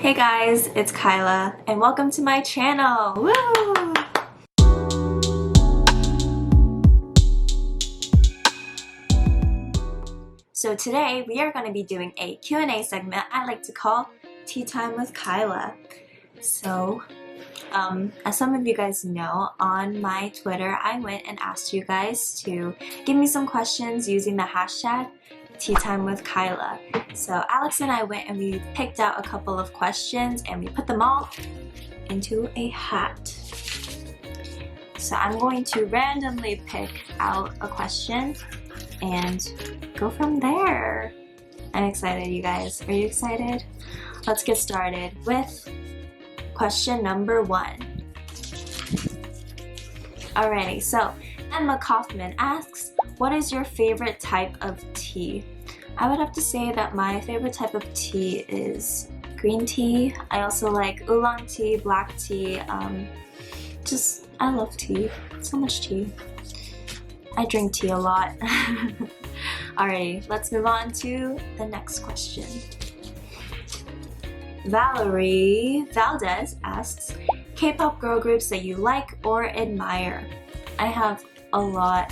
Hey guys, it's Kyla and welcome to my channel! Woo! So today we are going to be doing a Q&A segment I like to call Tea Time with Kyla. So, as some of you guys know, on my Twitter I went and asked you guys to give me some questions using the hashtag Tea Time with Kyla. So Alex and I went and we picked out a couple of questions and we put them all into a hat. So I'm going to randomly pick out a question and go from there. I'm excited, you guys. Are you excited? Let's get started with question number 1. Alrighty, so Emma Kaufman asks, what is your favorite type of tea? I would have to say that my favorite type of tea is green tea. I also like oolong tea, black tea. I love tea. So much tea. I drink tea a lot. Alrighty, let's move on to the next question. Valerie Valdez asks, K-pop girl groups that you like or admire? I have a lot.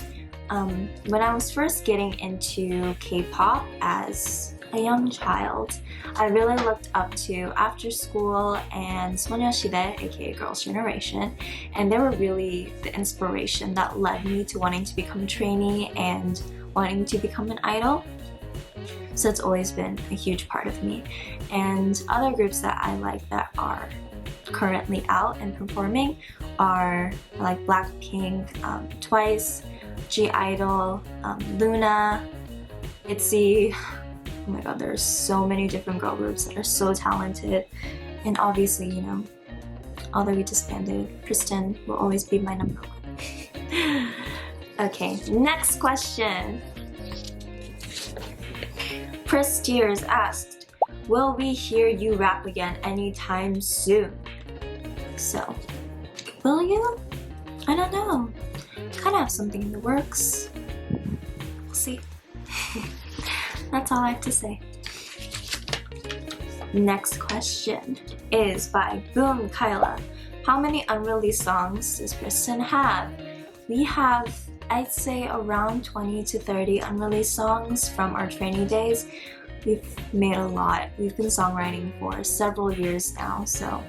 When I was first getting into K-pop as a young child, I really looked up to After School and 소녀시대, aka Girls' Generation, and they were really the inspiration that led me to wanting to become a trainee and wanting to become an idol. So it's always been a huge part of me. And other groups that I like that are currently out and performing are like Blackpink, Twice, G-Idol, Luna, ITZY. Oh my god, there's so many different girl groups that are so talented. And obviously, you know, although we disbanded, Kristin will always be my number 1. Okay, next question. Chris Steers asked, will we hear you rap again anytime soon? So, will you? I don't know. Kind of have something in the works. We'll see. That's all I have to say. Next question is by Boom Kyla. How many unreleased songs does Kristin have? We have, I'd say, around 20 to 30 unreleased songs from our trainee days. We've made a lot. We've been songwriting for several years now, so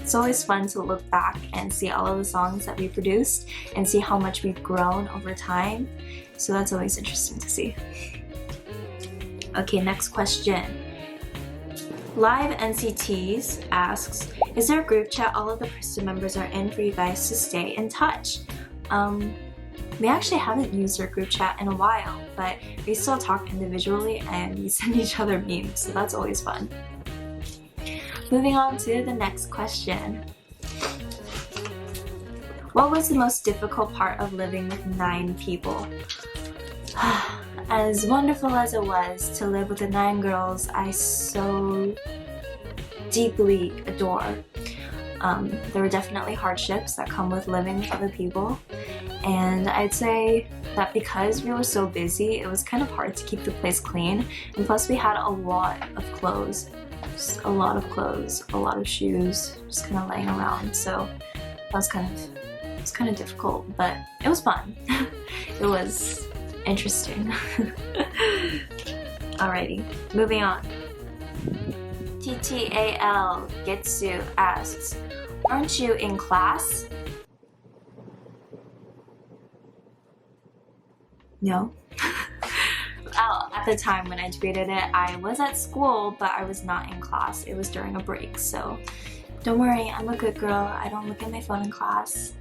it's always fun to look back and see all of the songs that we produced and see how much we've grown over time. So that's always interesting to see. Okay, next question. Live NCTs asks, is there a group chat all of the Kristin members are in for you guys to stay in touch? We actually haven't used our group chat in a while, but we still talk individually and we send each other memes, so that's always fun. Moving on to the next question. What was the most difficult part of living with 9 people? As wonderful as it was to live with the 9 girls I so deeply adore, there were definitely hardships that come with living with other people. And I'd say that because we were so busy, it was kind of hard to keep the place clean. And plus we had a lot of clothes. Just a lot of clothes, a lot of shoes, just kind of laying around. So that was kind of difficult, but it was fun. It was interesting. Alrighty, moving on. TTAL Getsu asks, aren't you in class? No. Well, at the time when I tweeted it, I was at school, but I was not in class. It was during a break, so don't worry, I'm a good girl. I don't look at my phone in class.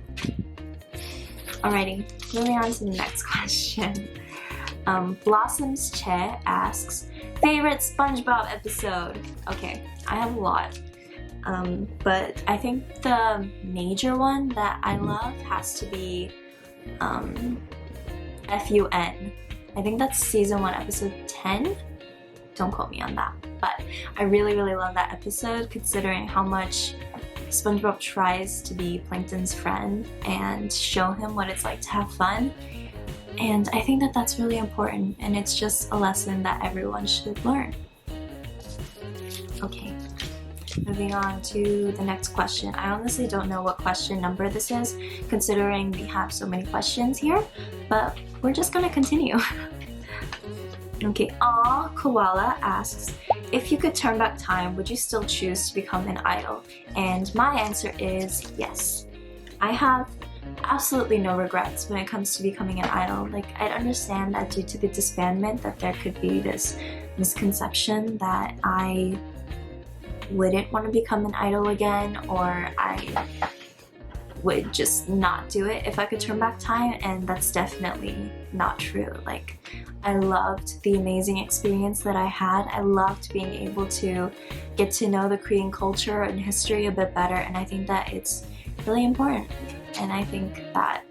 Alrighty, moving on to the next question. Blossoms Che asks, favorite SpongeBob episode? Okay, I have a lot. But I think the major one that I love has to be FUN. I think that's season 1, episode 10. Don't quote me on that, but I really love that episode considering how much SpongeBob tries to be Plankton's friend and show him what it's like to have fun. And I think that that's really important, and it's just a lesson that everyone should learn. Okay, moving on to the next question. I honestly don't know what question number this is, considering we have so many questions here, but we're just gonna continue. Okay, Koala asks, if you could turn back time, would you still choose to become an idol? And my answer is yes. I have absolutely no regrets when it comes to becoming an idol. Like, I understand that due to the disbandment that there could be this misconception that I wouldn't want to become an idol again, or I would just not do it if I could turn back time, and that's definitely not true. Like, I loved the amazing experience that I had. I loved being able to get to know the Korean culture and history a bit better, and I think that it's really important. And I think that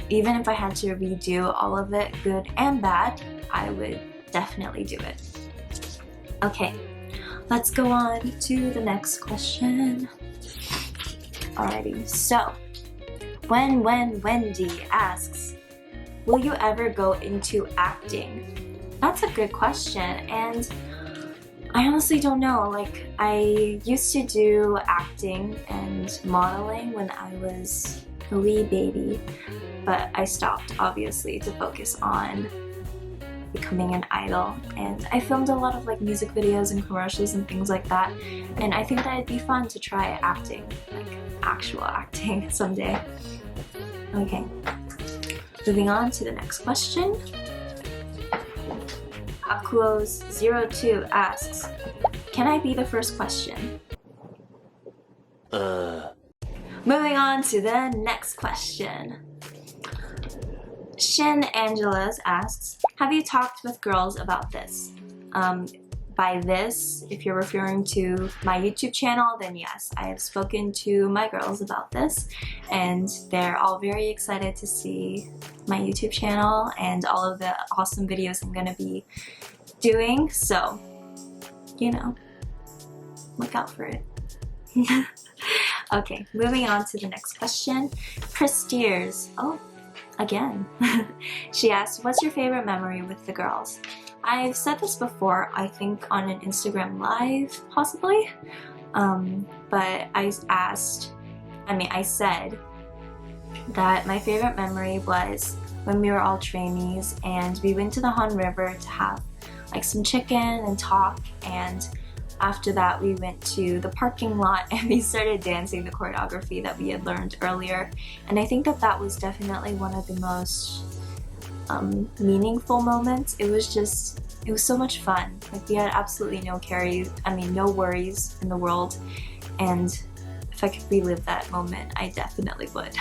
even if I had to redo all of it, good and bad, I would definitely do it. Okay, let's go on to the next question. Alrighty, so Wendy asks, will you ever go into acting? That's a good question, and I honestly don't know. Like, I used to do acting and modeling when I was a wee baby, but I stopped, obviously, to focus on becoming an idol. And I filmed a lot of like music videos and commercials and things like that, and I think that it'd be fun to try acting, like actual acting someday. Okay, moving on to the next question. Akuos02 asks, can I be the first question? Moving on to the next question. Shin Angelas asks, have you talked with girls about this? By this, if you're referring to my YouTube channel, then yes, I have spoken to my girls about this, and they're all very excited to see my YouTube channel and all of the awesome videos I'm gonna be doing, so, you know, look out for it. Okay, moving on to the next question. Presteers, again. She asked, what's your favorite memory with the girls? I've said this before, I think on an Instagram live, possibly, but I said that my favorite memory was when we were all trainees and we went to the Han River to have like some chicken and talk, and after that we went to the parking lot and we started dancing the choreography that we had learned earlier, and I think that that was definitely one of the most meaningful moments. It was so much fun. Like, we had absolutely no worries in the world, and if I could relive that moment, I definitely would.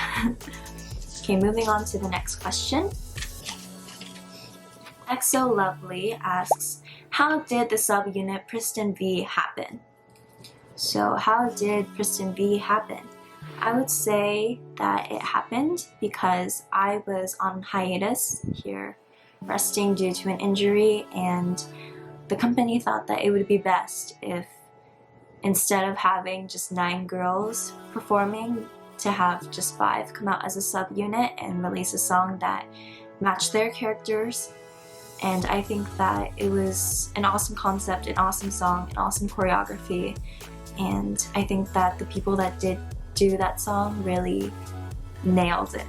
Okay, moving on to the next question. Exo Lovely asks, how did the subunit Kristin B happen? So how did Kristin B happen? I would say that it happened because I was on hiatus here, resting due to an injury, and the company thought that it would be best if, instead of having just 9 girls performing, to have just 5 come out as a subunit and release a song that matched their characters. And I think that it was an awesome concept, an awesome song, an awesome choreography, and I think that the people that did do that song really nailed it.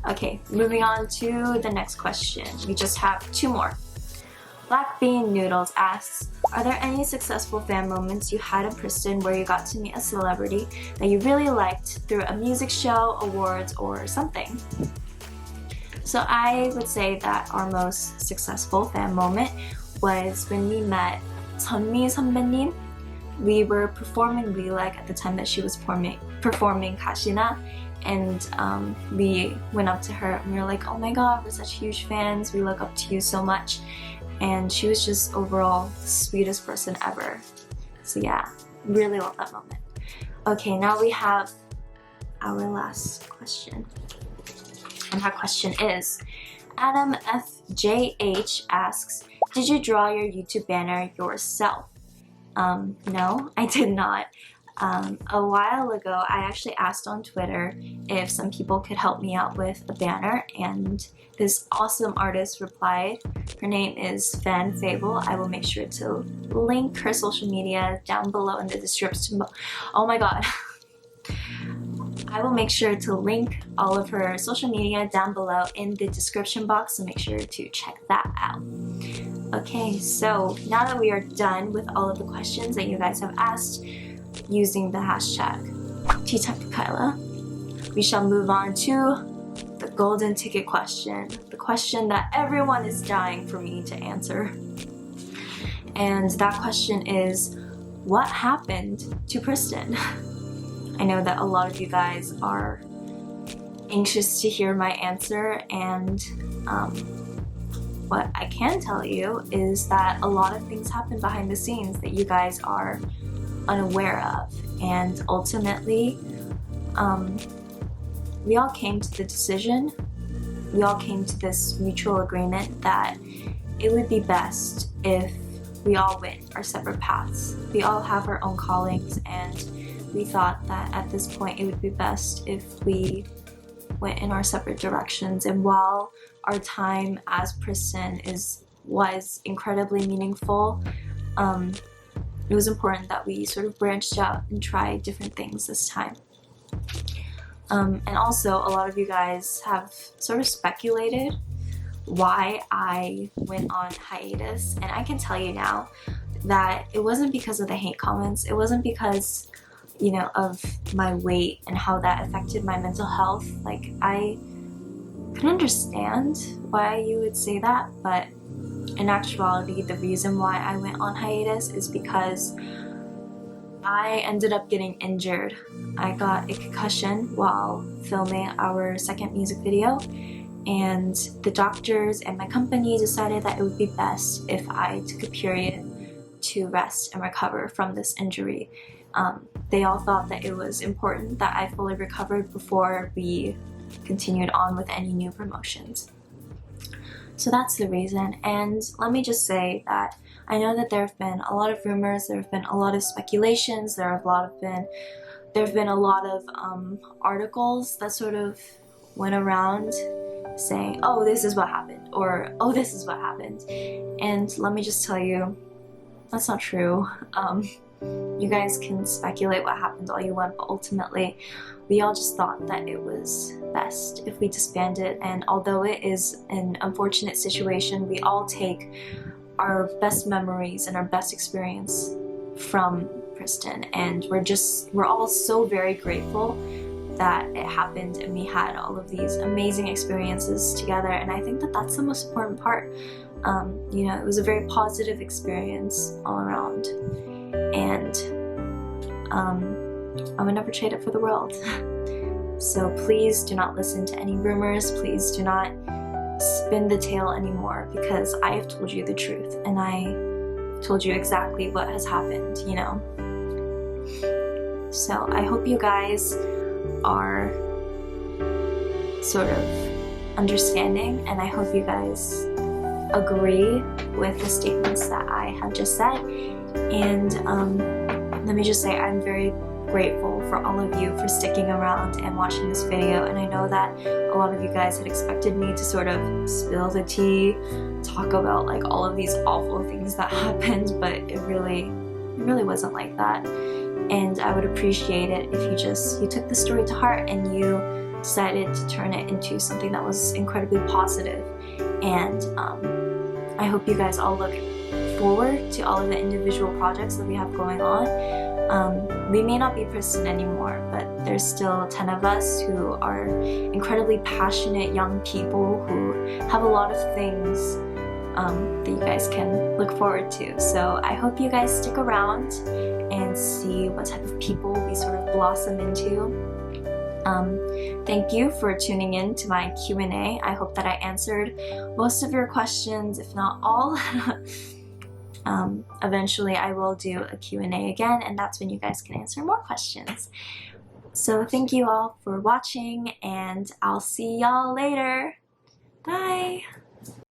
Okay, moving on to the next question. We just have 2 more. Black Bean Noodles asks, are there any successful fan moments you had in Kristin where you got to meet a celebrity that you really liked through a music show, awards, or something? So I would say that our most successful fan moment was when we met Sunmi 선배님. We were performing Lilac at the time that she was performing Kashina, and we went up to her and we were like, oh my god, we're such huge fans, we look up to you so much. And she was just overall the sweetest person ever. So yeah, really love that moment. Okay, now we have our last question. And that question is, Adam FJH asks, did you draw your YouTube banner yourself? No, I did not. A while ago, I actually asked on Twitter if some people could help me out with a banner, and this awesome artist replied. Her name is Fann Fable. I will make sure to link her social media down below in the description. Oh my god. I will make sure to link all of her social media down below in the description box, so make sure to check that out. Okay, so now that we are done with all of the questions that you guys have asked using the hashtag Tea Time for Kyla, we shall move on to the golden ticket question, the question that everyone is dying for me to answer. And that question is, what happened to Kristin? I know that a lot of you guys are anxious to hear my answer, and what I can tell you is that a lot of things happen behind the scenes that you guys are unaware of, and ultimately we all came to the decision, we all came to this mutual agreement that it would be best if we all went our separate paths. We all have our own callings, and we thought that at this point it would be best if we went in our separate directions. And while our time as Kristin was incredibly meaningful, it was important that we sort of branched out and tried different things this time. And also, a lot of you guys have sort of speculated why I went on hiatus, and I can tell you now that it wasn't because of the hate comments. It wasn't because, you know, of my weight and how that affected my mental health. Like, I can understand why you would say that, but in actuality, the reason why I went on hiatus is because I ended up getting injured. I got a concussion while filming our second music video, and the doctors and my company decided that it would be best if I took a period to rest and recover from this injury. They all thought that it was important that I fully recovered before we continued on with any new promotions. So that's the reason. And let me just say that I know that there have been a lot of rumors, there have been a lot of speculations, there have been a lot of articles that sort of went around saying, oh, this is what happened, or oh, this is what happened. And let me just tell you, that's not true. You guys can speculate what happened all you want, but ultimately we all just thought that it was best if we disbanded. And although it is an unfortunate situation, we all take our best memories and our best experience from Kristin, and we're all so very grateful that it happened and we had all of these amazing experiences together. And I think that that's the most important part. You know, it was a very positive experience all around, and I would never trade it for the world. So please do not listen to any rumors. Please do not spin the tale anymore, because I have told you the truth, and I told you exactly what has happened, you know. So I hope you guys are sort of understanding, and I hope you guys agree with the statements that I have just said. And let me just say, I'm very grateful for all of you for sticking around and watching this video. And I know that a lot of you guys had expected me to sort of spill the tea, talk about like all of these awful things that happened, but it really wasn't like that. And I would appreciate it if you took the story to heart and you decided to turn it into something that was incredibly positive. And I hope you guys all look forward to all of the individual projects that we have going on. We may not be Kristin anymore, but there's still 10 of us who are incredibly passionate young people who have a lot of things that you guys can look forward to. So I hope you guys stick around and see what type of people we sort of blossom into. Thank you for tuning in to my Q&A. I hope that I answered most of your questions, if not all. Eventually I will do a Q&A again, and that's when you guys can answer more questions. So thank you all for watching, and I'll see y'all later. Bye!